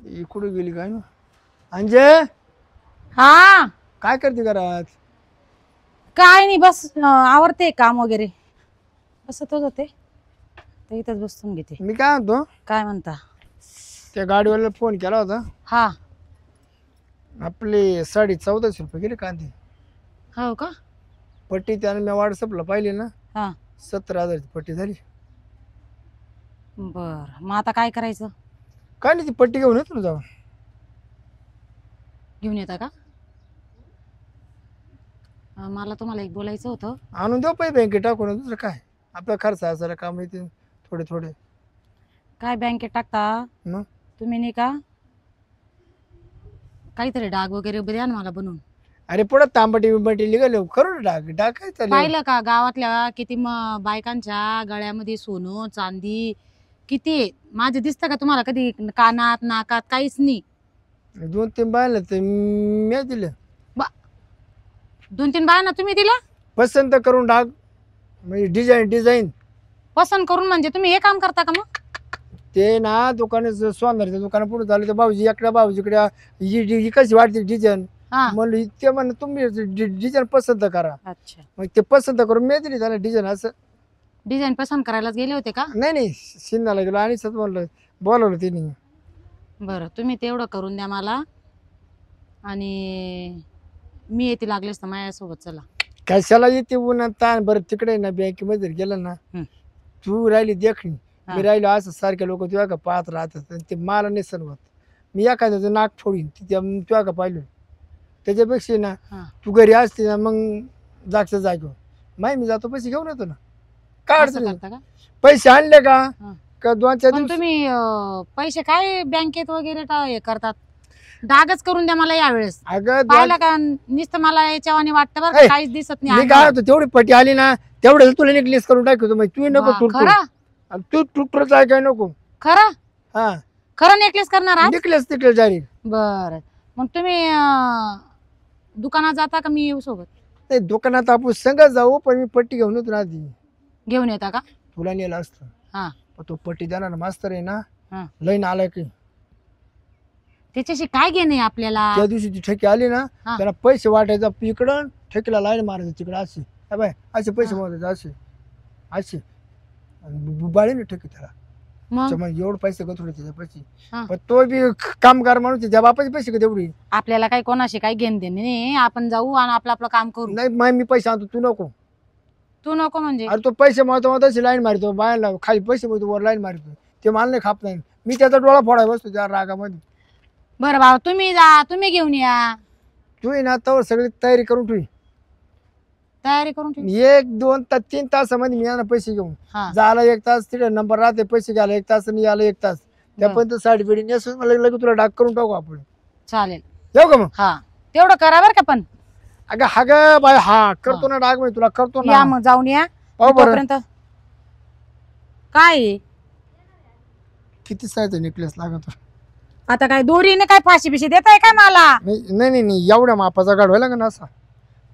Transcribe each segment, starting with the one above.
इकडे गेली काय ना अंजय हा काय करते घरात? काय नाही बस आवरते काम वगैरे बसतच होते तर इथंच बसून घेते. मी काय म्हणतो काय म्हणता? त्या गाडीवाल्याला फोन केला होता. हा आपले 1450 गेले कांदे. हो का? पट्टी त्याने मी व्हॉट्सअपला पाहिली ना हा 17,000ची पट्टी झाली. बर मग आता काय करायचं? काय नाही ती पट्टी घेऊन येतो ना जाऊन. घेऊन येता का? मला तुम्हाला एक बोलायचं होतं. आणून देऊ पैसे बँकेत टाकून दुसरं काय आपला खर्च असायला काम येते थोडे थोडे. काय बँकेत टाकता मग तुम्ही? नाही का काहीतरी डाग वगैरे द्या ना मला बनवून. अरे पुढं तांबटी बिंबटी निघाले खरं डाग डाग काय चालेल. पाहिलं का गावातल्या किती बायकांच्या गळ्यामध्ये सोनं चांदी किती आहे? माझे दिसतं का तुम्हाला कधी? कानात नाकात काहीच नाही. 2-3 बायला तर मी दिलं. 2-3 बायांना तुम्ही दिला पसंत करून डाग म्हणजे डिझाईन पसंत करून? म्हणजे तुम्ही हे काम करता का मग? ते ना दुकानाचं सोनारच्या दुकाना पुढे झालं तर भाऊजी इकडे भाऊजीकडे ही कशी वाटते डिझाईन हा म्हणलं ते म्हण तुम्ही डिझाईन पसंत करा. अच्छा मग ते पसंत करून मी दिली त्याला डिझाईन असं. डिझाईन पसंत करायलाच गेले होते का? नाही शिंदाला गेलो आणि सत म्हणलं बोलवलं तिने. बरं तुम्ही तेवढं करून द्या मला आणि मी येते लागलेच तर माझ्यासोबत चला. कशाला येते उन्हा ताण बरं तिकडे ना बँकेमध्ये गेलं ना तू राहिली देखणी मी राहिलो असं सारखे लोक तुझ्या का पाहत राहतात आणि ते मला नाही सरवत. मी एखाद्याचं नाक फोडीन तुझ्या का पाहिलं त्याच्यापेक्षा ना तू घरी असते ना मग जागचं जागेवर माही मी जातो पैसे घेऊन येतो ना. काय अडचण का? पैसे आणले का 2-4 दिवस. तुम्ही पैसे काय बँकेत वगैरे हे करतात? डागच करून द्या मला यावेळेस. अगं पाहिलं का नुसतं मला याच्यावानी वाटतं बरं का, काहीच दिसत मी नाही. काय होतो तेवढी पट्टी आली ना तेवढं तुला नेकलेस करून टाकतो मग तू नको तुटतो. खरं तू तुटतोच आहे काय नको. खरं हा खरं नेकलेस करणार आहात? नेकलेस तिकडे जाईल. बर मग तुम्ही दुकानात जाता का मी येऊ सोबत? नाही दुकानात आपण संगत जाऊ पण मी पट्टी घेऊन येतो ना आधी. घेऊन येता का? तुला नेलं असतं हा पण तो पट्टी देणार मास्तर आहे ना हा लईन आलाय की त्याच्याशी काय घेणे आपल्याला? त्या दिवशी ती ठेकी आली ना त्याला पैसे वाटायचा इकडं ठेकीला लाईन मारायचं तिकडं असे बाय असे पैसे मोजायचे असे असे बाळीने ठेकी त्याला मग एवढे पैसे गथोडे त्याच्या पैसे पण तो बी कामगार माणूस त्या बापाचे पैसे का तेवढी. आपल्याला काही कोणाशी काही घेण देणे नाही. आपण जाऊ आणि आपलं काम करू. नाही मी पैसे आणतो तू नको. तू नको म्हणजे? अरे तो पैसे मारतो तशी लाईन मारतो बायला खाली पैसे मारतो वर लाईन मारतो ते मला नाही खाप नाही. मी त्याचा डोळा फोडाय बसतो त्या रागामध्ये. बरं भाऊ तुम्ही जा तुम्ही घेऊन या. तू ना तर सगळी तयारी करून ठेवी. तयारी करून ठेव. 1-2-3 तासामध्ये मी यांना पैसे घेऊन जायला 1 तास तिथे नंबर राहते पैसे घ्यायला 1 तास आणि यायला 1 तास त्यापर्यंत साडी बिडी नेसून मला लगेच तुला डाक करून टाकू आपण. चालेल येऊ का मग? हा तेवढं करा बरं का पण. अगं हा ग बाय हा करतो ना डाग तुला करतो ना. या मग जाऊन या तोपर्यंत. काय किती सायचं नेकलेस लागतो आता? काय दोरीने काय फाशी बिशी देताय काय मला? नाही एवढ्या मापाचा गाडवायला का ना असा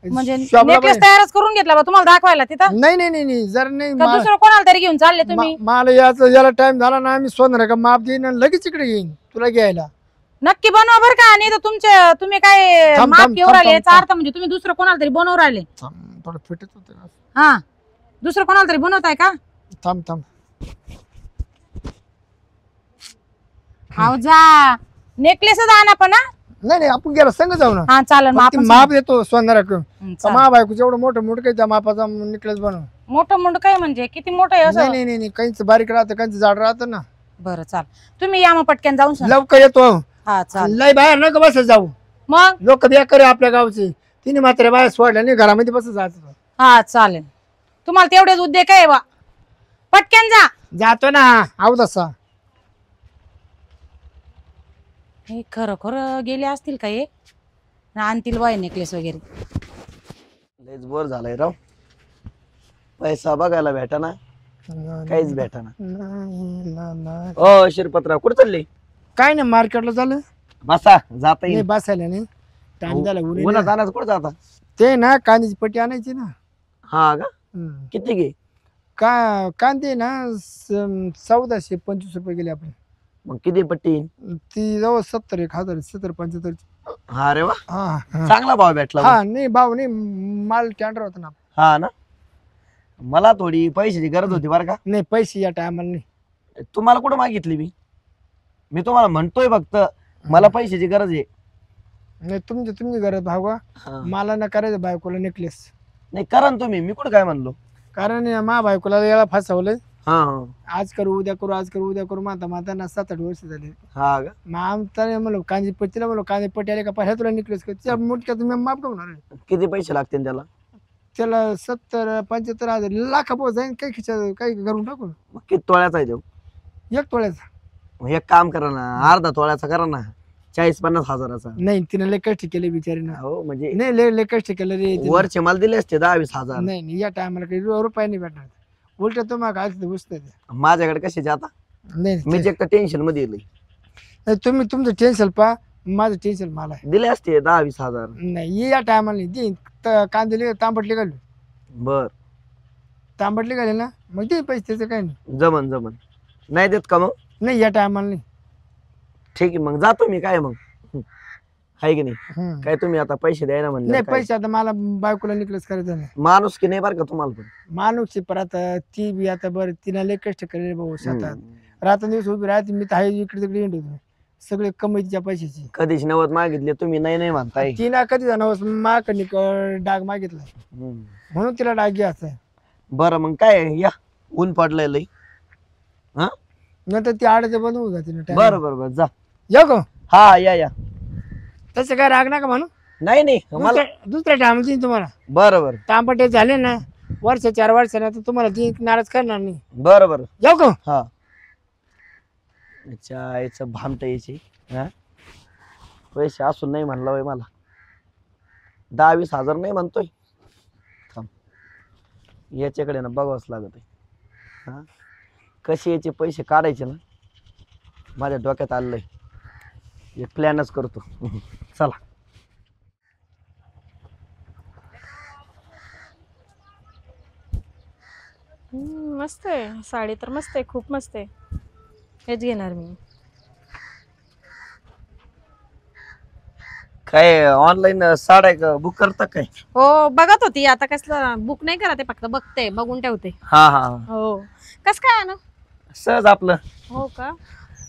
म्हणजे नेकलेस तयारच करून घेतला बा तुम्हाला दाखवायला तिथं? नाही जर नाही दुसरं कोणाला तरी घेऊन चालले तुम्ही? मला याला टाइम झाला ना आम्ही सोनर का माप देईन लगेच इकडे येईन तुला घ्यायला. नक्की बनवा बरं का. नाही तर तुम्ही काय माप घेऊन राहिले याचा अर्थ म्हणजे तुम्ही दुसरं कोणाला तरी बनवून राहिले. थोडं फिटत होते. हा दुसरं कोणाला तरी बनवताय का? थांब हाव जा नेकलेसच आणा पण. नाही आपण गेला संग जाऊ ना. हा चालेल. माप देतो सोनाराकडून महाबायकोचं एवढं मोठं मुंडक त्या मापाचा नेकलेस बनव. मोठं मुंडक आहे म्हणजे किती मोठं आहे असं? नाही काहीच बारीक राहतं काहीच जाड राहतं ना. बरं चाल तुम्ही या मग पटकन जाऊन लवकर येतो. हा चाल. लय बाहेर नका बस जाऊ मग लोक बेकार आपल्या गावचे तिने मात्र बाहेर सोडल्या नाही घरामध्ये बस जायचं. हा चालेल. तुम्हाला तेवढेच उद्योग आहे बा. पटकन जा. जातो ना आऊ तसा. हे खरं गेले असतील का हे आणतील बाय नेकलेस वगैरे. लयच बोर झालाय राव. पैसा बघायला भेटाना काहीच भेटाना. ओ शिरपतराव कुठे चालले? काय नाही मार्केटला झालं बसा जाता नाही येईल. बसायला नाही टाइम झाला उन्हात जाण्याचं कुठं जाता? ते ना कांद्याची पट्टी आणायची ना. हा का किती घे? कांदे ना 1425 गेले आपले. मग किती पट्टी येईन? ती जवळ 70-1,000 70-75. हा रे वा, हा हा चांगला भाव भेटला मग. हा नाही भाऊ नाही, माल टेंडर होता ना. हा ना, मला थोडी पैशाची गरज होती बरं का. नाही पैसे या टायमाला नाही. तुम्हाला कुठं मागितली मी तुम्हाला म्हणतोय फक्त मला पैशाची गरज आहे. नाही तुमची गरज भाऊ का. हा. मला ना करायचं बायकोला नेकलेस. नाही करा ना तुम्ही, मी कुठं काय म्हणलो. कारण मा बायकोला याला फसवलंय. हा हा आज करू उद्या करू आज करू उद्या करू माता ना 7-8 वर्ष झाले. हा का. मग आमचा म्हणलो कांदी पट्टीला म्हणलो कांदी पट्टी आले का पाहिजे तुला निकलेस का त्या मुटक्या तुम्ही माफ का होणार आहे? किती पैसे लागतील त्याला? त्याला 70-75 हजार लाखा पोहोच जाईन काही खिचा काही करून टाकू. मग किती तोळ्याचा आहे तो? 1 तोळ्याचा. मग एक काम करा ना, अर्धा तोळ्याचा करा ना, 40-50 हजाराचा. नाही तिने लय कष्ट केले बिचारीनं. हो म्हणजे नाही लय कष्ट केलं रे तिने. वरचे मला दिले असते 10-20 हजार. नाही या टायमाला काही रुपये नाही भेटणार. उलट तुम्हाला काय घुसत माझ्याकडे कशाचे आता, नाही. मी जे टेन्शन मध्ये येईल. नाही, तुम्ही तुमचं टेन्शन पहा, माझं टेन्शन मला आहे. दिले असते 10-20 हजार. नाही या टायमाला नाही देईन. कांदे तांबटले घालू बर तांबटले घाले ना मग देईन पैसे त्याचं काही नाही. जमन नाही देत का मग? नाही या टायमाला नाही. ठीक आहे मग जातो मी, काय मग आहे की नाही. हम्म. काय तुम्ही आता पैसे द्यायला म्हणले नाही पैसे आता मला बायकोला निकलच करायचं नाही. माणूस की नाही बरं का तुम्हाला पण. माणूसची परत ती बी आता बरं तिला लय कष्ट केले भाऊ शेतात. हम्म. रात्रंदिवस उभी राहते मी तर आहे इकडे तिकडे येतो सगळे कमाईच्या पैशाची. कधीच 90 मागितले तुम्ही, नाही म्हणताय. तिला कधी जाणवस माकडे डाग मागितला हम्म. म्हणून तिला डाग घ्यायचा आहे. बरं मग काय, या ऊन पडलंय लई. हा नंतर ती आडचे बंद होऊन जाते ना time. बरं जा. येऊ का हा या तसं काय राग नका म्हणू. नाही मला. दुसऱ्या टायमाला देईन तुम्हाला. बरं तांबटे झाले ना 4 वर्षाने तर तुम्हाला ती नाराज करणार नाही. बरं येऊ का. हा याचं भामट यायची. हा पैसे असून नाही म्हणला बाई मला. 10-20 हजार नाही म्हणतोय. थांब याच्याकडे ना बघावंच लागत आहे. हा कसे याचे पैसे काढायचे ना माझ्या डोक्यात आलंय. एक प्लॅनच करतो. चला. मस्त आहे साडी तर, मस्त आहे, खूप मस्त आहे. हेच घेणार मी. काय ऑनलाईन साड्या बुक करता काय? हो बघत होती, आता कसलं बुक नाही करत आहे, फक्त बघते, बघून ठेवते. हा हो. कस काय ना सहज आपलं. हो का.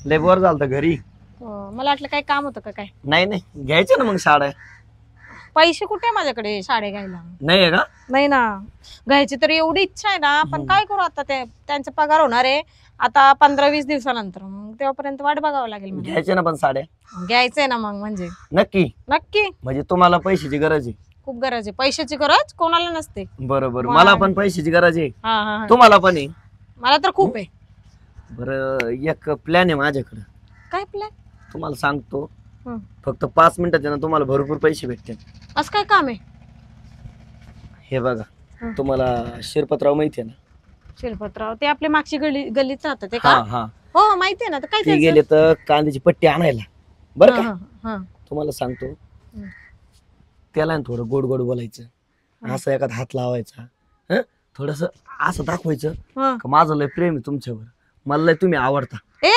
लय बोर झालं घरी. हो, मला वाटलं काय काम होतं का काय. नाही घ्यायचं ना मग साड्या. पैसे कुठे आहे माझ्याकडे साड्या घ्यायला. नाही आहे का? नाही ना, घ्यायची तर एवढी इच्छा आहे ना, पण काय करू आता, ते त्यांचा पगार होणार आहे आता 15-20 दिवसानंतर, मग तेव्हापर्यंत वाट बघावं लागेल मला. घ्यायचे ना पण साड्या. घ्यायचंय ना मग, म्हणजे नक्की. नक्की म्हणजे तुम्हाला पैशाची गरज आहे? खूप गरज आहे पैशाची. गरज कोणाला नसते. बरोबर, मला पण पैशाची गरज आहे. हा तुम्हाला पण आहे. मला तर खूप आहे. बरं एक प्लॅन आहे माझ्याकडे. काय प्लॅन? तुम्हाला सांगतो. हं. फक्त 5 मिनिटात ना तुम्हाला भरपूर पैसे भेटतील. असं काय काम आहे? हे बघा, हं. तुम्हाला शिरपतराव माहिती आहे ना? शिरपतराव ते आपल्या मागची गल्लीत राहतात ते हा का? हा हो माहितीये ना. तर काय ते त्याचं? गेले तर कांद्याची पट्टी आणायला. बरं हा, का, हा, हा. तुम्हाला सांगतो. हं. त्याला ना थोडं गोड गोड बोलायचं. हं. असं एखादा हात लावायचा. थोडस असं दाखवायचं हा. का माझं लय प्रेम आहे तुमच्यावर, मला लय तुम्ही आवडता. ए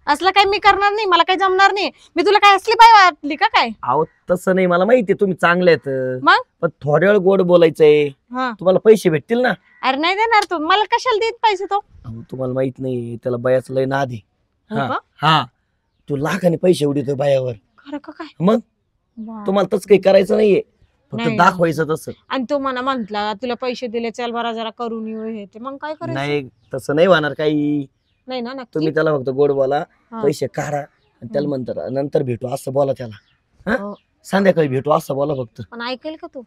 असलं काही मी करणार नाही, मला काही जमणार नाही. मी तुला काय असली बाई वाटली का काय? अहो तसं नाही, मला माहितीये तुम्ही चांगले आहेत, मग? पण थोड्या वेळ गोड बोलायचंय. हा. तुम्हाला पैसे भेटतील ना. अरे नाही देणार तू मला. कशाला देत पैसे तो? अहो तुम्हाला माहित नाही, त्याला बायाचं लय नाद आहे. हो हा का? हा, तू लाखाने पैसे उडीतो बायावर. खरं का काय? मग वा. तुम्हाला तसं काही करायचं नाहीये, फक्त नाही. दाखवायचं तसं. आणि तो मला म्हंटला तुला पैसे दिले, चल बरा जरा करून येऊ हे ते. मग काय करायचं? नाही तसं नाही होणार काही. नाही ना नक्की. तुम्ही त्याला फक्त गोड बोला, हा. पैसे काढा आणि त्याला म्हणतात नंतर भेटू असं बोला त्याला. हा? हो. संध्याकाळी भेटू असं बोला फक्त. पण ऐकेल का तू?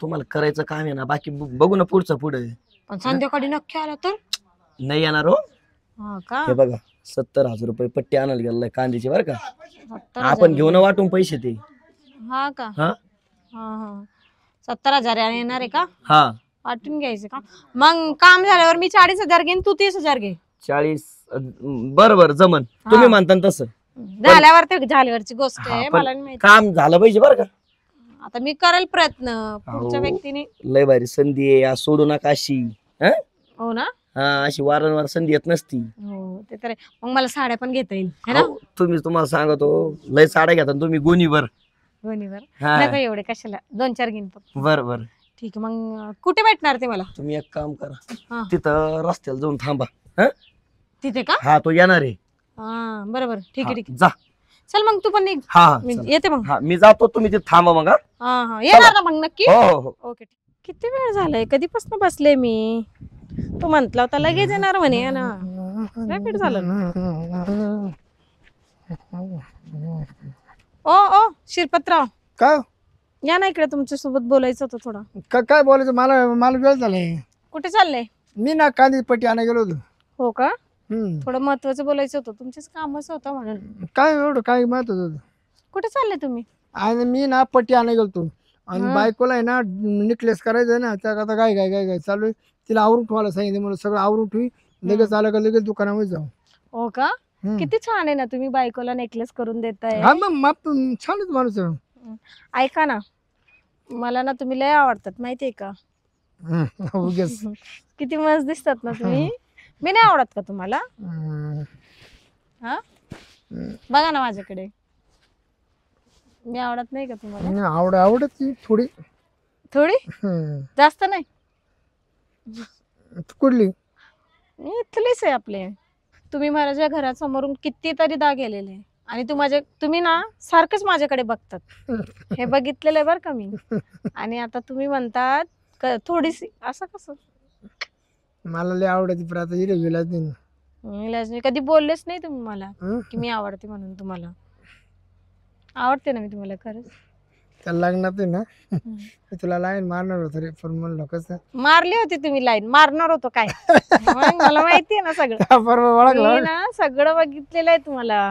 तुम्हाला करायचं काम आहे ना, बाकी बघू ना पुढचं पुढे. पण संध्याकाळी नक्की आला तर? नाही येणार हो. हा का? हे बघा 70,000 रुपये पट्टी आणायला गेलाय कांद्याची, बरं का. 70,000 आपण घेऊन वाटून पैसे ते. हा का? हा हा हा. 70,000 येणार आहे का? हा वाटून घ्यायचं का? मग काम झाल्यावर मी 40,000 घेईन, तू 30,000 घे. 40. बरं जमन तुम्ही म्हणता ना तसं. झाल्यावर ते झाल्यावरची गोष्ट हा, आहे, पण मला नाही माहिती. काम झालं पाहिजे बरं का. आता मी करेल प्रयत्न पुढच्या अहो. व्यक्तीने. लय भारी संधी आहे, आज सोडू नका अशी. हो ना. हा अशी वारंवार संधी येत नसती. हो ते तर आहे. मग मला साड्या पण घेता येईल है ना? अहो, तुम्हाला सांगतो लय साड्या घेता तुम्ही गोणीभर. गोणीवर हा नका एवढे कशाला, 2-4 घेईन फक्त. बर बर. ठीक आहे. मग कुठे भेटणार ते मला? तुम्ही एक काम हा. करा, तिथं रस्त्याला जाऊन थांबा. हा तिथे का? हा तो येणार आहे. हा बरोबर, ठीक आहे ठीक आहे. जा. चल मग तू पण निघ. हा हा, मी चला. येते मग. हा मी जातो, तुम्ही तिथे थांबा मग. हा हा हा येणार ना मग नक्की? हो हो हो. ओके. किती वेळ झालाय, कधीपासून बसले मी. तू म्हंटला होता लगेच येणार म्हणे ना. रॅपिड झालं. ओ ओ शिरपतराव, काय या ना इकडे, तुमच्या सोबत बोलायचं होतं थोडं. काय बोलायचं, मला मला वेळ झालाय. कुठे चाललंय? मी ना कांदी पट्टी आणायला गेलो होतो. हो का? हम्म. थोडं महत्वाचं बोलायचं होतं, तुमचंच कामच होतं म्हणून. काय एवढं काय महत्व होतं. कुठे चालले तुम्ही? आणि मी ना पट्टी आणायला गेलतो आणि हा. बायकोला आहे ना नेकलेस करायचं आहे ना, त्या आता काय काय काय काय चालू आहे. तिला आवरून ठेवायला सांगितलं, मला सगळं आवरून ठेवी, लगेच आलं का लगेच दुकानामध्ये जाऊ. हो का? हम्म. किती छान आहे ना, तुम्ही बायकोला नेकलेस करून देताय. हा मग छानच माणूस आहे. ऐका ना, मला ना तुम्ही लय आवडतात माहितीये का? उगेच. किती मस्त दिसतात ना तुम्ही. मी नाही आवडत का तुम्हाला? हा बघा ना माझ्याकडे, मी आवडत नाही का तुम्हाला? आवडत ती थोडी. थोडी? जास्त नाही. तू कुठली? मी इथलीच आहे आपले. तुम्ही माझ्या घरासमोरून कितीतरी दा गेलेले आणि तुम्ही ना सारखंच माझ्याकडे बघतात. हे बघितलेलं आहे बरं का मी. आणि आता तुम्ही म्हणतात थोडीशी, असं कसं? मला लय आवडते पण आता हिरे गेलाच नाही. इलाज नाही. कधी बोललेच नाही तुम्ही मला हं? की मी आवडते म्हणून. तुम्हाला आवडते ना मी तुम्हाला खरंच. त्या लग्नात आहे ना मी तुला लाईन मारणार होतो रे, पण म्हणलं कसं मारली होती तुम्ही लाईन, मारणार होतो काय? मग मला माहिती आहे ना सगळं. बरोबर ओळखलं. मी ना सगळं बघितलेलं आहे तुम्हाला.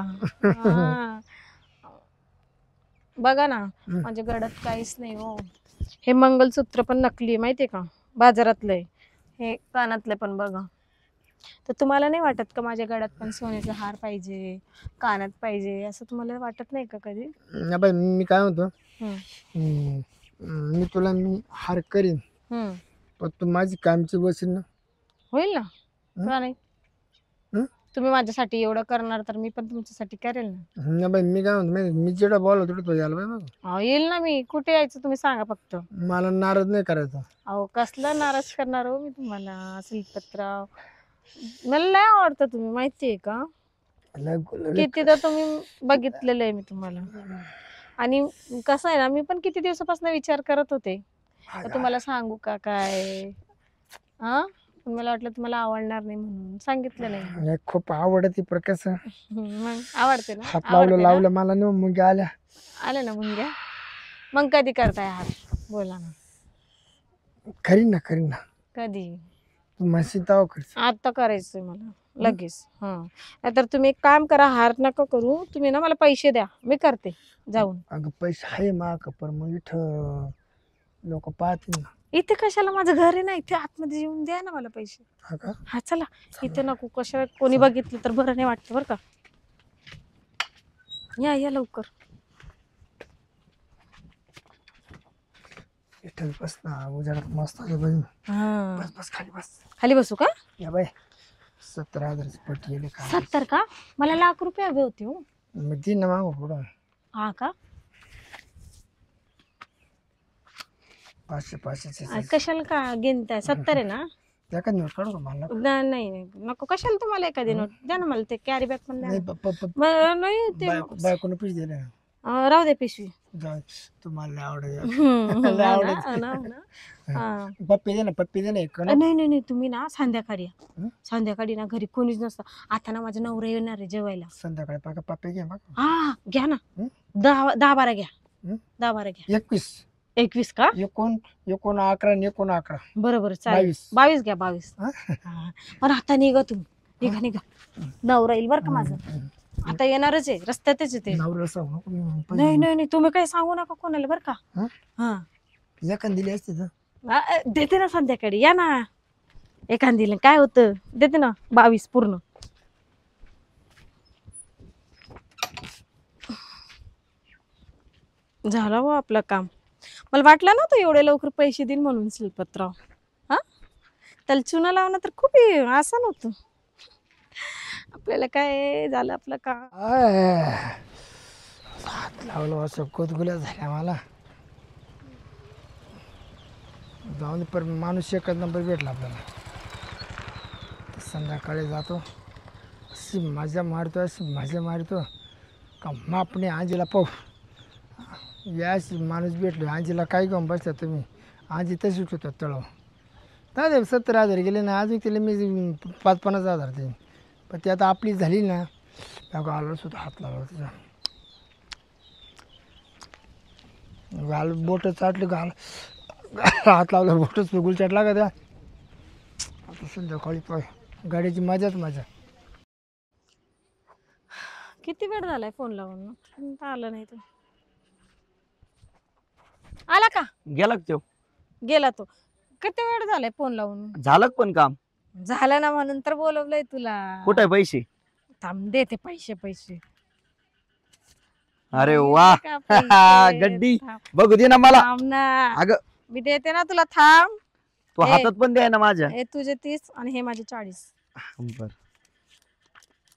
हा. बघा ना माझ्या गळ्यात काहीच नाही हो. हे मंगलसूत्र पण नकली आहे माहितीये का, बाजारातलं आहे. हे कानातले पण बघा. तर तुम्हाला नाही वाटत का माझ्या गळ्यात पण सोन्याचा हार पाहिजे, कानात पाहिजे, असं तुम्हाला वाटत नाही का कधी? नाही बाई, मी काय म्हणतो, हम्म. मी तुला हार करीन, हम्म. पण तू माझी कामची बसील ना. होईल ना, का नाही? हं? तुम्ही माझ्यासाठी एवढं करणार तर मी पण तुमच्यासाठी करेल ना. नाही बाई, मी काय म्हणतो, मी जेवढं बोललो तेवढं तो यायला बाई. अहो येईल ना मी. कुठे यायचं तुम्ही सांगा फक्त. मला नाराज नाही करायचा. अहो कसलं नाराज करणार हो मी तुम्हाला शिल्पतराव. मला लय आवडतं तुम्ही माहितीये का. किती तर तुम्ही बघितलेलं आहे मी तुम्हाला. आणि कसं आहे ना, मी पण किती दिवसापासून विचार करत होते तर तुम्हाला सांगू का काय. हा पण मला वाटलं तुम्हाला आवडणार नाही म्हणून सांगितलं नाही. खूप आवडते प्रकाश. मग आवडते ना. हात आवडते ना? लावलं मला न मग आल्या. आले ना मुंग्या. मग कधी करताय हात बोला ना. करीन ना. कधी? तू म्हशी ताव कर. आता करायचंय मला लगेच. हा नाहीतर तुम्ही एक काम करा, हार नका करू तुम्ही ना, मला पैसे द्या, मी करते जाऊन. अगं पैसे आहे माग, पण मग इथं लोक पाहतील ना. इथे कशाला, माझं घर आहे ना इथे, आतमध्ये येऊन द्या ना मला पैसे. हा का? हा चला. इथे नको, कशा कोणी बघितलं तर बरं नाही वाटतं बरं का. या लवकर. इथं बस ना, उजाडात मस्त आहे बाई. हा बस खाली बस. खाली बसू का? या बाई 17,000 पट्टी गेले का? 70 का? मला ₹1,00,000 हवे होते हो. मग दिन ना मागो पुढं. हा का? 500 कशाला का गिनताय? 70 आहे ना? एखाद नोट काढू का मला? नाही नको. कशाला तुम्हाला एखादी नोट द्या ना मला. ते कॅरी बॅग पण द्या नाही ना. नाही ते बायकोनं पैसे दिले. राहू दे पिशवी. जाऊ तुम्हाला आवडेल. पप्पी दे ना एक. नाही तुम्ही ना संध्याकाळी या. संध्याकाळी ना घरी कोणीच नसतं. आता ना माझा नवरा येणार आहे जेवायला. संध्याकाळी पाका पप्पी घ्या. हा घ्या ना. 10-12 घ्या. 10-12 घ्या. 21 का? 11 बरोबर चालेल. 22 घ्या. 22. पण आता निघा तुम्ही. निघा. नवरा येईल बरं का माझं. आता येणारच आहे, रस्त्यातच येते. नाही तुम्ही काही सांगू नका कोणाला बरं का. हा एखाद दिली असते देते ना संध्याकाळी. या ना एखादीला काय होतं, देते ना 22 पूर्ण. झालं हो आपलं काम. मला वाटलं ना तो एवढे लवकर पैसे देईल म्हणून शिल्पतराव. हा त्याला चुना लावणं तर खूप आसान होतं. आपल्याला काय झालं आपलं का. हात लावलं असं कोतगुल्या झाल्या मला. जाऊन पण माणूस एकच नंबर भेटला आपल्याला. संध्याकाळी जातो, अशी मजा मारतो का मापणे आजीला पाहू. याच माणूस भेटलो, आजीला काय घेऊन बसता तुम्ही. आजी तशी उठवतो तळव. दादा 70,000 गेले ना, अजून तिला मी 50,000 देईन. पण ती आता आपली झाली ना, गावाला सुद्धा हात लावला तिचा. गाल बोट चाटलं, हात लावला बोटच गुलचाट लागा त्या. आता संध्याकाळी पाय गाडीची मजाच मजा. किती वेळ झालाय फोन लावून, आला नाही तो. आला का? गेला का त्यो? गेला तो. किती वेळ झालाय फोन लावून. झालं का पण काम? झालं ना, म्हणून तर बोलवलंय तुला. कुठे पैसे? थांब देते पैसे. अरे वा का पैसे? गड्डी थांब. बघू दे ना मला. थांब ना, अगं मी देते ना तुला. थांब. तू हातात पण द्याय ना माझ्या. हे तुझे 30 आणि हे माझे 40. बर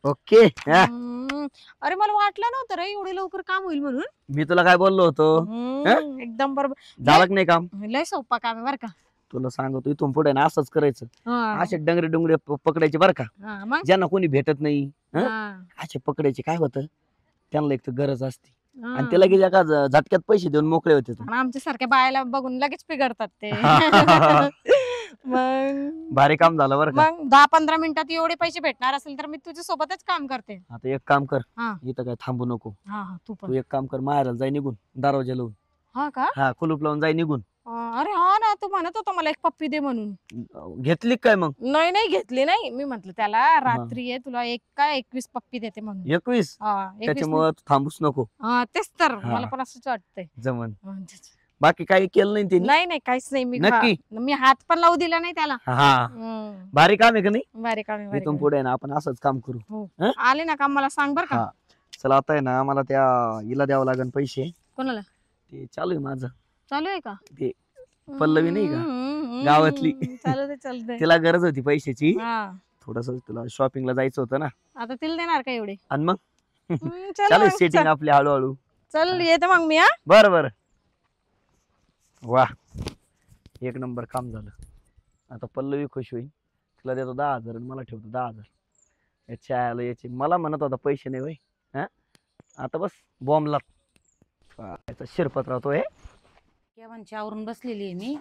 ओके. अरे मला वाटलं नव्हतं रे एवढे लवकर काम होईल म्हणून. मी तुला काय बोललो होतो? एकदम बरोबर. झालं का नाही काम? लय सोपा काम आहे बर का. तुला सांगतो इथून पुढे ना असंच करायचं. हा. असे डंगरे डुंगरे पकडायचे बरं का. हा, मग ज्यांना कोणी भेटत नाही हा. असे पकडायचे. काय होतं त्यांना एक तर गरज असते हा. आणि ते लगेच एका झटक्यात पैसे देऊन मोकळे होते. आणि आमच्या सारख्या बायाला बघून लगेच पिघडतात ते. मग भारी काम झालं बरं का. 10-15 मिनिटात एवढे पैसे भेटणार असेल तर मी तुझ्या सोबतच काम करते. आता एक काम कर, हा. इथं काय थांबू नको. हा तू तू पण. एक काम कर, माहेराला जाई निघून दरवाजा लावून. हा का? हा कुलूप लावून जाई निघून. अरे हा ना, तू म्हणत होता मला एक पप्पी दे म्हणून. घेतली काय मग? नाही घेतली नाही. मी म्हंटल त्याला रात्री आहे तुला 21 पप्पी देते म्हणून. 21? हा 21 त्याच्यामुळे तू थांबूच नको. हा तेच तर हा. मला पण असंच वाटतंय. जमन. हा, बाकी काही केलं नाही त्यांनी? नाही काहीच नाही. नक्की? मी हात पण लावू दिला नाही त्याला. हा भारी काम आहे का नाही? बारीक काम आहे, इथून पुढे ना आपण असंच काम करू. हो. हं? आले ना काम मला सांग बर का. हा. चला आता आहे ना मला त्या हिला द्यावं लागेल पैसे. कोणाला? ते चालू आहे माझं. चालू आहे का? ते पल्लवी नाही का गावातली, चालू दे. तिला गरज होती पैशाची. हा. थोडस तुला शॉपिंगला जायचं होतं ना. आता तिला देणार का एवढे? आणि मग चल चालू मग, सेटिंग चल. आपली हळूहळू. चल येते मग मी. हा बर वा एक नंबर काम झालं. आता पल्लवी खुश होईल. तिला देतो 10,000 आणि मला ठेवतो 10,000. याच्या आलं याचे मला म्हणत होता पैसे नाही वय. हा आता बस बॉम्बला शिरपत राहतोय. केव्हाची आवरून बसलेली आहे मी,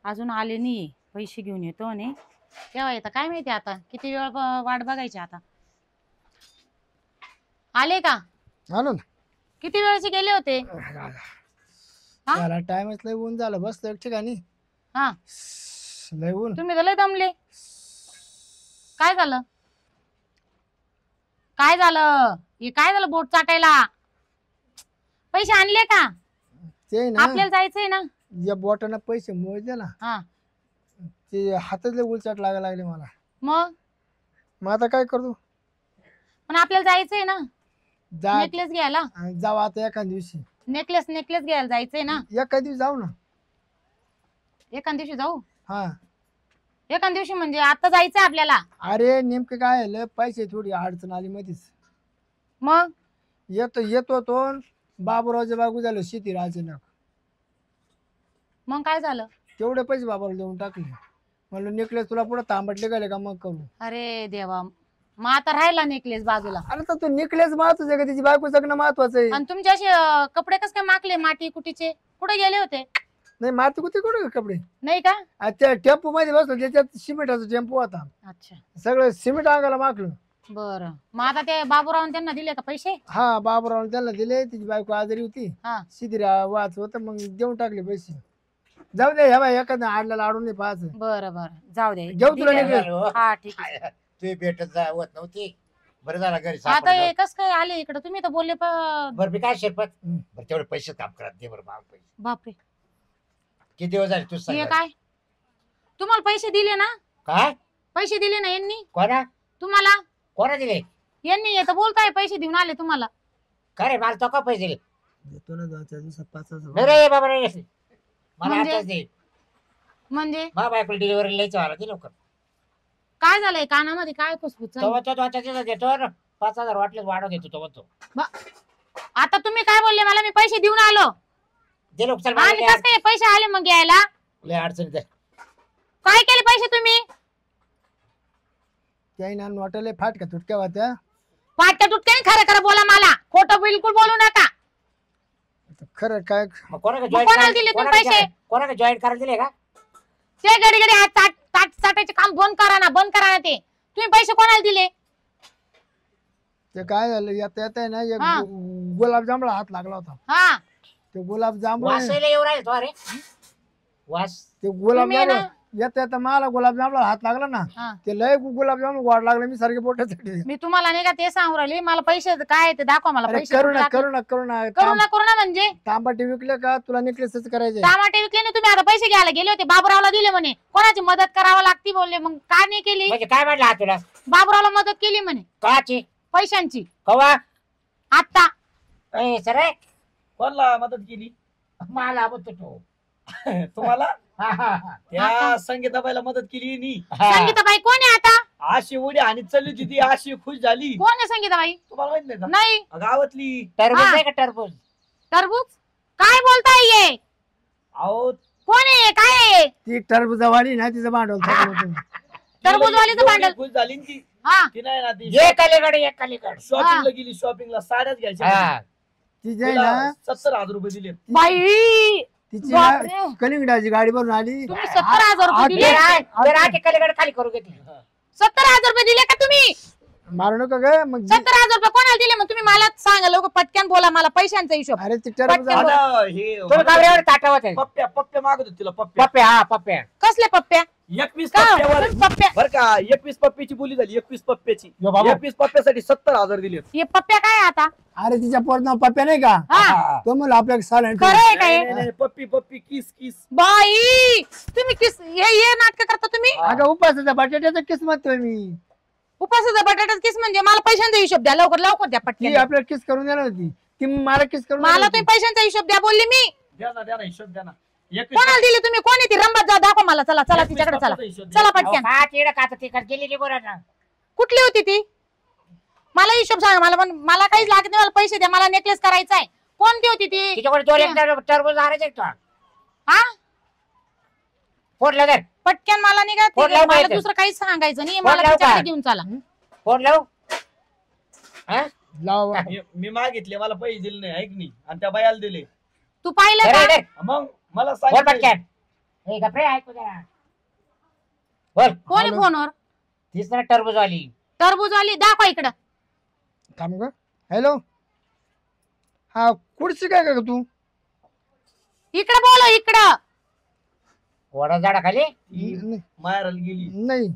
अजून आले नाही. पैसे घेऊन येतो आणि केव्हा येतं काय माहिती. आता किती वेळ वाट बघायची. आता आले का? आलो ना. किती वेळचे गेले होते? त्याला टाइमच लय ऊन झालं. बस एक ठिकाणी हा लय ऊन. तुम्ही तर लय दमले. काय झालं? काय झालं बोट चाटायला? पैसे आणले का? ते ना आपल्याला जायचंय ना. या बोटानं पैसे मोजले ना, हा ते हातातले उलचाट लागायला लागले मला. मग आता काय करतो? पण आपल्याला जायचंय ना जा नेकलेस घ्यायला. जाऊ आता एका दिवशी. नेकलेस घ्यायला जायचंय ना. एका दिवशी जाऊ ना. एका दिवशी जाऊ. हा एका दिवशी म्हणजे आता जायचंय आपल्याला. अरे नेमकं काय झालं, पैसे थोडी अडचण आली मध्येच. मग येतो तो बाबूरावच्या बागू झालं शेती अचानक. मग काय झालं? तेवढे पैसे बाबाला देऊन टाकले. म्हणलं नेकलेस तुला पुढे तांबटले गेले का मग करू. अरे देवा, मग आता राहिला नेकलेस बाजूला. अरे तर तू नेकलेस महत्वाचं आहे का त्याची बायको जगणं महत्वाचं आहे? आणि तुमचे असे कपडे कस काय माकले माती कुटीचे? कुठे गेले होते? नाही माती कुठे कुठे कपडे नाही का? त्या टेम्पो मध्ये बसलो, त्याच्यात सिमेंटाचा टेम्पो होता. अच्छा सगळं सिमेंट अंगाला माकलं. बरं, मग आता ते बाबूराव त्यांना दिले का पैसे? हा बाबूराव त्यांना दिले. तिची बायको आजारी होती, हा शिदिरा वाच होत, मग देऊन टाकले पैसे. जाऊ दे ह्या बाई एखाद्या आडला लाडून नाही पाहायचं. बरं जाऊ दे. घेऊ तुला दिले. नेकलेस. हा ठीक आहे. तुम्ही भेटत होत नव्हती. बरं झालं घरी आता सापडलं. हे कस काय आले इकडे? तुम्ही तर बोलले बरं मी काय शिरपत बरं तेवढे पैसे काम करा दे बरं मला पैसे. बापरे, किती दिवस झाले तू हे सांग काय? तुम्हाला पैसे दिले ना? काय पैसे दिले ना यांनी कोणा तुम्हाला? कोणा दिले? यांनी येतं बोलताय पैसे देऊन आले तुम्हाला. का रे मला तो का पैसे दिले? देतो ना 2-4 दिवसात 5,000. नाही रे बाबा रे मला म्हणजे? आताच दे. म्हणजे मा बायकोला डिलिव्हरी लिहायचं मला ते लवकर. काय झालंय कानामध्ये काय फुसफुस चालू? तो त्याच्यात देतो 5,000 वाटलेच वाढव घेतो तो म्हणतो. आता तुम्ही काय बोलले मला? मी पैसे देऊन आलो दे लोक चल आणि कसं काय पैसे आले मग यायला? लय अडचणीत आहे. काय केले पैसे तुम्ही? त्याही ना नोटाले फाटका तुटक्या होत्या. वाटतं तुटके खरं खरं बोला मला, खोटं बिलकुल बोलू नका. आता खरं काय मग कोणाला मग कोणाला दिले तुम्ही पैसे? कोणाला जॉईन करायला दिले का? ते घडी घडी हात ताट चाटायचे काम बंद करा ना ते. तुम्ही पैसे कोणाला दिले? ते काय झालं येता येता आहे ना एक हा. गुलाबजामला हात लागला होता. हा ते गुलाबजामुन वासायला येऊ राहील तो अरे वास. ते तुम्ही गुलाबजाम ना- येता येता मला गुलाबजामला हात लागला ना. हा. ते लय गुलाबजाम गोड लागले. मी सारखे पोटासाठी मी तुम्हाला नाही का ते सांगू राहिले, मला पैसे काय ते दाखवा मला अरे पैसे. करू ना कुठे करू ना करू ना करू ना करू ना म्हणजे तांबाटे विकले का तुला नेकलेसच करायचे. टमाटे विकले ना तुम्ही? आता पैसे घ्यायला गेले होते, बाबूरावला दिले म्हणे. कोणाची मदत करावं लागती बोलले, मग का नाही केली? म्हणजे काय म्हटलं हा तुला बाबूरावला मदत केली म्हणे काची पैशांची. कवा आता ए सर कोणला मदत केली? मला म्हणतो तो. तुम्हाला हा, हा, हा. त्या संगीताबाईला मदत केली नी. हा. संगीताबाई कोण आहे आता? अशी उडी आणि चालली होती ती, अशी खुश झाली. कोण आहे संगीताबाई? तुम्हाला माहित नाही का? नाही. गावातली. टरबूज हा. आहे का टरबूज? टरबूज काय बोलताय? ये अहो कोण आहे? काय आहे? ती टरबुजावाली ना तिचं भांडवल चालू होतं. टरबूजवालीचं एवढी भांडण. खुश झाली ना ती. हा ती नाही ना ती एक अलीकडे एक अलीकडे. शॉपिंगला गेली. शॉपिंगला साड्याच घ्यायच्या. हा. ती जे आहे ना 70,000 रुपये दिले. बाई तिची बापरे. ना कलिंगडाची गाडी भरून आली. तुम्ही 70,000 रुपये आ- दिले? ते राहते कलीकडे खाली करू घेतली. 70,000 रुपये दिले का तुम्ही? मारू नका ग मग 70,000 रुपये कोणाला दिले? मग तुम्ही मला सांगा लवकर, पटकन बोला मला पैशांचा हिशोब. अरे ती टरबुजा पटकन. आता हे तुम्ही काबऱ्यावर ताटावत आहे. पप्प्या मागत होते तिला. पप्प्या पप्प्या हा पप्प्या. कसले पप्प्या? 21 का पप्प्यावर तुम्ही पप्प्या? बर का 21 पप्प्याची बोली झाली. 21 पप्प्याची. यो बाबा. 21 पप्प्यासाठी 70,000 दिले. हे पप्प्या काय आहे आता? अरे तिच्या पोर नाव पप्प्या नाही का? हा हा. तो म्हणलं आपल्या साला खरं आहे काय? नाही, नाही, पप्पी किस बाई तुम्ही किस हे नाटक करता तुम्ही? अगं उपासाचा बटाट्याचा किस्मत मी. उपासाचा बटाटाच किस म्हणजे? मला पैशांचा हिशोब द्या लवकर लवकर द्या ती पटकन. आपल्याला किस करून देणार होती. ती मला किस करून मला देणार तुम्ही होती. पैशांचा हिशोब द्या बोलले मी. द्या ना हिशोब द्या ना. 21 कोणाला दिले तुम्ही? कोण आहे ती? रंबात जा दाखवा मला. चला चला तिच्याकडे चला. पप्प्याचा हिशोब द्या. चला अहो, पटकन. का तिकडे का तिकडे गेली रे बोला ना. कुठली होती ती? मला हिशोब सांगा. मला काहीच लागत नाही. मला पैसे द्या. मला नेकलेस करायचा आहे. कोणती होती ती? तिच्याकडे 2 एक टरबूज आणायचे का? हा फोन लाव पटकन मला नाही का फोन ते- लाव मला पाहिजे. दुसरं काहीच सांगायचं नाही. फोन मला लाव तिच्याकडे का? घेऊन चला. फोन लाव. हा? लाव मी मागितले मला पैसे दिले नाही ऐक नाही आणि त्या बायाला दिले. तू पाहिलं धर, का? धर. मग मला बोल सांगितलं पटकन. हे गप्रे ऐकू जरा. बोल. कोण आहे हॅलो. फोनवर? तिसरा टरबूज आली. टरबूज वाली दाखवा इकडं. थांब ग. हॅलो हा कुठची काय का तू? इकडं बोलो इकडं. वडा झाडा खाली. न- माहेराला गेली. नाही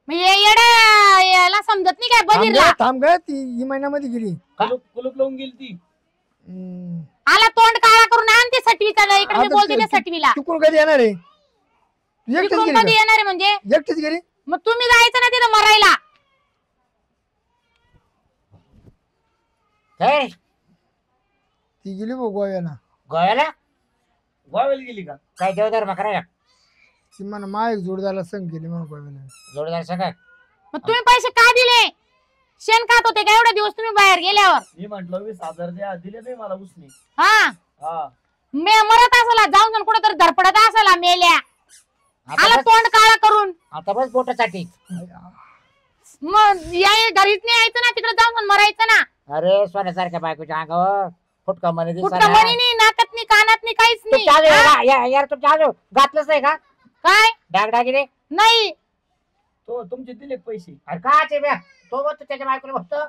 मग हे येडं याला समजत नाही काय बधीरला? थांब ग ती ही महिन्यामध्ये गेली. कुलूप लावून गेली ती. हम्म. आला तोंड काळा करून आण ते सटवीचा. इकडे मी आता बोलते त्या तू- सटवीला. चुकून कधी येणार आहे? तू एकटीच इकडून गेली कधी येणार आहे म्हणजे? का? एकटीच गेली? मग तुम्ही जायचं ना तिथं मरायला. काय ती गेली बघ गोव्याला. गोव्याला गोव्याला गेली का? काय देवधर्म करायला ती म्हणा मा एक जोडदारला संग गेली म्हणून गोव्याला. जोडदार सगळं. मग तुम्ही पैसे का दिले? शेण खात होते का एवढे दिवस तुम्ही बाहेर गेल्यावर? मी म्हंटल 20,000 द्या. दिले नाही मला उसने. हा हा मरत असाला जाऊन कुठेतरी धडपडत असाला मेल्या. आला आता बस- तोंड काळा करून. आता बस बोटासाठी. मग घरीच नाही यायचं ना, तिकडे जाऊन मरायचं ना. अरे सोन्यासारख्या बायकोच्या अंगावर फुटका मध्ये कुठं मणी नाही, नाकात नाही, कानात नाही, काहीच नाही. हा? यार तुमच्या आजू घातलंच नाही का काय डागडागिरे? नाही? तो तुमचे दिले पैसे. अरे काचे बे तो बघतो त्याच्या बायकोला बघतो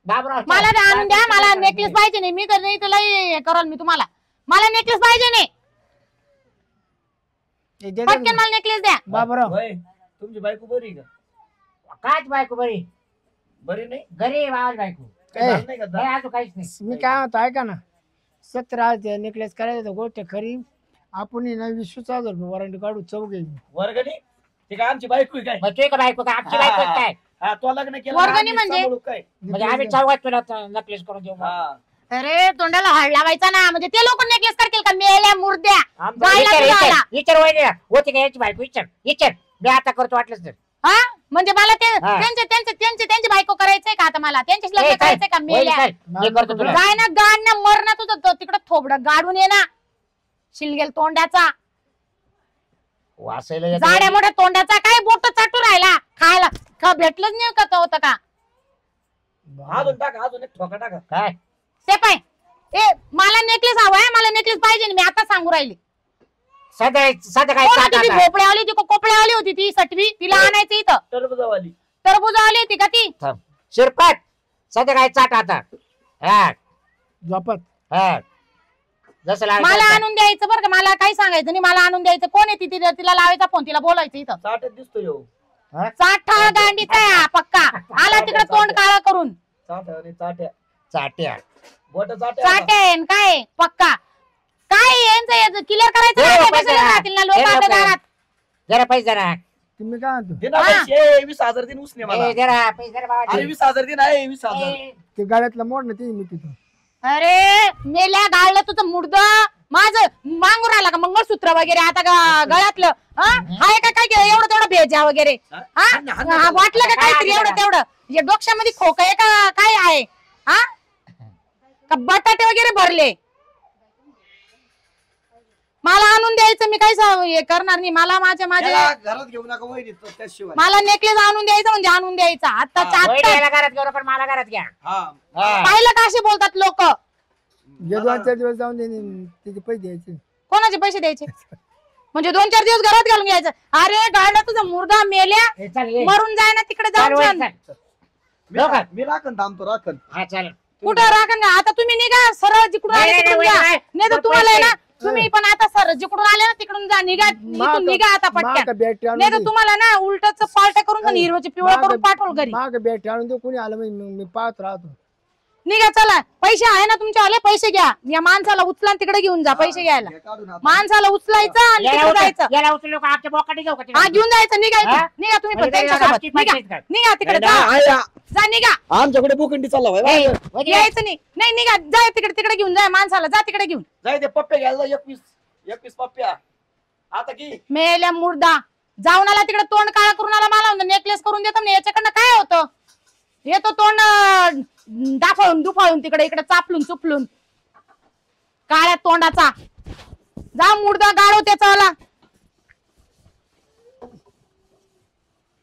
बाबराव. मला ते आणून द्या. मला नेकलेस पाहिजे नाही. मी तर नाही तर लय करल मी तुम्हाला. मला नेकलेस पाहिजे नाही. ए, दे पटकन दे. मला नेकलेस द्या. बाबराव होय तुमची बायको बरी आहे का? काच बायको बरी बरी नाही. घरी बावल बायको काही ए. झालं नाही का? नाही अजून काहीच नाही. मी काय म्हणतो ऐका ना. 17 नेकलेस करायचं गोष्ट खरी. आपण 20,000 रुपये वॉरंटी काढू चौघे. वर्गणी ते काय आमची बायको आहे काय? मग तू का बायको का आमची बायको आहे काय? हा तो लग्न केलं वर्गणी आम्ही म्हणजे? सांभाळू काय? म्हणजे आम्ही चौघात तुला नकलेस करून देऊ. हा अरे तोंडाला हळ लावायचा ना. म्हणजे ते लोक नेकलेस करतील का? मेल्या मुर्द्या. आमचं जायला विचार तुला आला. विचार विचार वहिनी होती का याची बायको? विचार विचार मी आता करतो वाटलंच तर. हा म्हणजे मला ते हा. त्यांची बायको करायचंय का आता मला त्यांच्याच लग्न करायचंय का मेल्या मी करतो तुला काय ना गाड ना मर ना तुझं तिकडं थोबडं गाडून ये ना शिलगेल तोंडाचा वाचायला येतं. जाड्या मोठ्या तोंडाचा काय बोट चाटू राहिला खायला का भेटलंच नाही का होतं का अजून टाका अजून एक ठोका टाका काय ते पाय ए मला नेकलेस हवाय मला नेकलेस पाहिजे मी आता सांगू राहिली सध्या काय कोण चाट होती ती आता? भोपळ्यावाली ती कोपळ्यावाली होती ती सटवी तिला आणायचं इथं टरबुजावाली टरबूजवाली होती का ती थांब. शिरपत सध्या काय चाट आता हा झोपत हा जसं लागलं मला तसं. आणून द्यायचं बरं का मला काही सांगायचं नाही मला आणून द्यायचं कोण आहे ती तिला लावायचा फोन तिला बोलायचं इथं चाटत दिसतो यो चाठा गांडीचा आहे हा पक्का आला तिकडे तोंड काळा करून चाट्या आणि चाट्या चाट्या बोट चाट्या चाटेन काय पक्का काय यांचं क्लिअर करायचं हे नाही, लोकं कशाला जरा- राहतील ना हे लोक लोकं- आपल्या दारात जरा पैसे जरा तुम्ही काय म्हणतो दे ना हा. पैसे 20,000 दिन उसने मला ए, जरा पैसे जरा बाबा. अरे 20,000 दिन आहे 20,000 ए, ते गाड्यातला मोड ना ते मी तिथं अरे मेल्या गाळलं तुझं मुडद माझं मागून राहिला का मंगळसूत्र वगैरे आता गळ्यातलं हाय का काय केलं एवढं तेवढं भेजा वगैरे हा? हा हाण ना, हाण ना. हा, वाटलं का काय काहीतरी आहे एवढं जरा? तेवढं हे डोक्यामध्ये खोक आहे का काय आहे हा का बटाटे वगैरे भरले मला आणून द्यायचं मी काही हे करणार नाही मला माझ्या याला घरात घेऊ नका वहिनी त्याशिवाय मला नेकलेस आणून द्यायचं म्हणजे आणून द्यायचा आता हा, वहिनी याला घरात घेऊ नका, मला घरात घ्या हा हा. पाहिलं का असे बोलतात लोक जे 2-4 दिवस जाऊन दे तिचे पैसे द्यायचे कोणाचे पैसे द्यायचे म्हणजे 2-4 दिवस घरात घालून घ्यायचं अरे गाडला तुझा मुर्दा मेल्या ए, चल ये. मरून जाय ना तिकडे चल, जाऊन वहिनी, छान. चल. मी राखण थांबतो राखण हा चल कुठं राखण का आता तुम्ही निघा सरळ जिकडून नाही, आले नाही, तिकडून नाही, जा. नाही. नाही तर तो तुम्हाला आहे ना पैसे. तुम्ही पण आता सर जिकडून आले ना तिकडून जा निघा इथून निघा आता पटक्यान बॅटरी नाही तर तुम्हाला ना उलटच पालटा करून हिरवची पिवळं करून पाठवल घरी माग बॅटरी आणून दे कोणी आलं म्हणजे मी पाहत राहतो निघा चला पैसे आहे ना तुमच्या आले पैसे घ्या या माणसाला उचला आणि तिकडे घेऊन जा पैसे घ्यायला हे काढून हात. माणसाला उचलायचं आणि तिकडे जायचं याला उचलू का आमच्या बोकाटी घेऊ का तिकडे? हा घेऊन जायचं निघा इथून. हा? निघा तुम्ही पण म्हणजे त्यांच्यासोबत आमची निघा पंचायत का? निघा तिकडे नाही, जा नाही, आहे. जा निघा आमच्याकडे बोकंडी चालला ए, भाई वहिनी, यायचं नाही नाही निघा जा तिकडे घेऊन जा माणसाला जा तिकडे घेऊन जाय ते पप्पे घ्यायला 21 पप्प्या आता की मेल्या मुर्दा जाऊन आला तिकडे तोंड काळा करून आला मला नेकलेस करून देतो ना याच्याकडनं काय होतं येतो तोंड दाफळून दुफाळून तिकडे इकडे चापलून चुपलून काळ्या तोंडाचा जा मुर्दा गाळो त्याचा